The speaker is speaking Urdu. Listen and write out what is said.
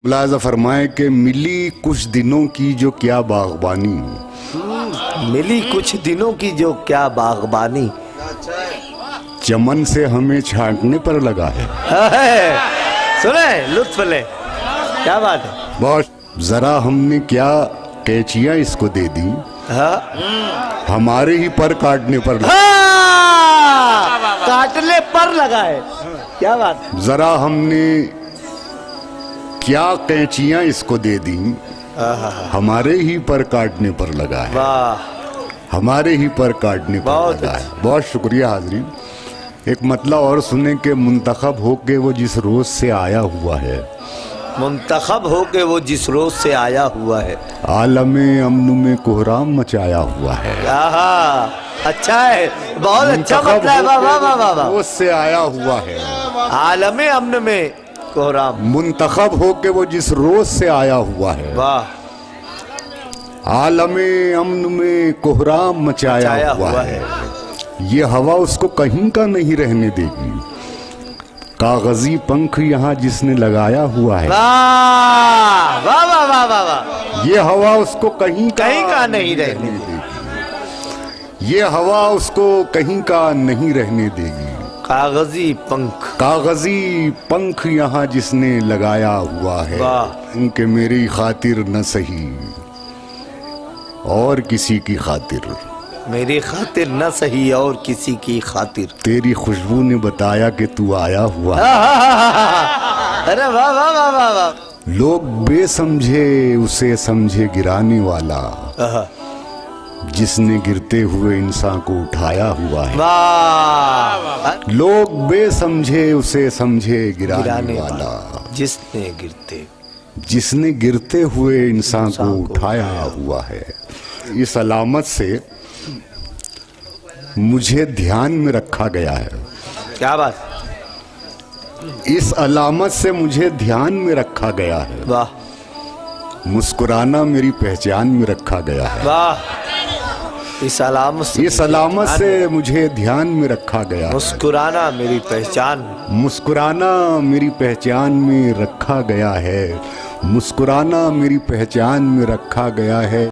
ملاحظہ فرمائے کہ ملی کچھ دنوں کی جو کیا باغبانی، ملی کچھ دنوں کی جو کیا باغبانی، چمن سے ہمیں چھانٹنے پر لگا ہے۔ سنیں لطف لیں، کیا بات ہے۔ بہت ذرا ہم نے کیا قینچیاں اس کو دے دی، ہمارے ہی پر کاٹنے پر لگا، کاٹنے پر لگا ہے۔ کیا بات ہے۔ ذرا ہم نے کیا قینچیاں اس کو دے دیں، ہمارے ہی پر کاٹنے پر لگا ہے، واہ، ہمارے ہی پر کاٹنے پر بہت لگا ہے۔ بہت شکریہ حاضرین۔ ایک مطلع اور سنیں کہ منتخب ہو کے وہ جس روز سے آیا ہوا ہے، منتخب ہو کے وہ جس روز سے آیا ہوا ہے، عالم امن میں کوہرام مچایا ہوا ہے۔ آہا، اچھا ہے، بہت اچھا مطلع ہے۔ واہ واہ واہ واہ واہ۔ روز سے آیا ہوا ہے، عالم امن میں کوہرام، منتخب ہو کے وہ جس روز سے آیا ہوا ہے، واہ، عالم امن میں کوہرام مچایا ہوا ہے۔ یہ ہوا اس کو کہیں کا نہیں رہنے دے گی، کاغذی پنکھ یہاں جس نے لگایا ہوا ہے، واہ واہ واہ واہ واہ واہ، یہ ہوا اس کو کہیں کا نہیں رہنے دے گی، یہ ہوا اس کو کہیں کا نہیں رہنے دے گی، کاغذی پنکھ، کاغذی پنکھ یہاں جس نے لگایا ہوا ہے، واہ، کہ میری خاطر نہ سہی اور کسی کی خاطر، میری خاطر نہ سہی اور کسی کی خاطر، تیری خوشبو نے بتایا کہ تو آیا ہوا ہے۔ ارے واہ واہ واہ واہ واہ، لوگ بے سمجھے اسے سمجھے گرانے والا، جس نے گرتے ہوئے انسان کو اٹھایا ہوا ہے۔ واہ، لوگ بے سمجھے اسے سمجھے گرانے والا، جس نے گرتے ہوئے انسان کو اٹھایا ہوا ہے۔ اس علامت سے مجھے دھیان میں رکھا گیا ہے، کیا بات، اس علامت سے مجھے دھیان میں رکھا گیا ہے، واہ مسکرانا میری پہچان میں رکھا گیا ہے، واہ، اس علامت سے مجھے دھیان میں رکھا گیا ہے، مسکرانا میری پہچان، مسکرانا میری پہچان میں رکھا گیا ہے، مسکرانا میری پہچان میں رکھا گیا ہے۔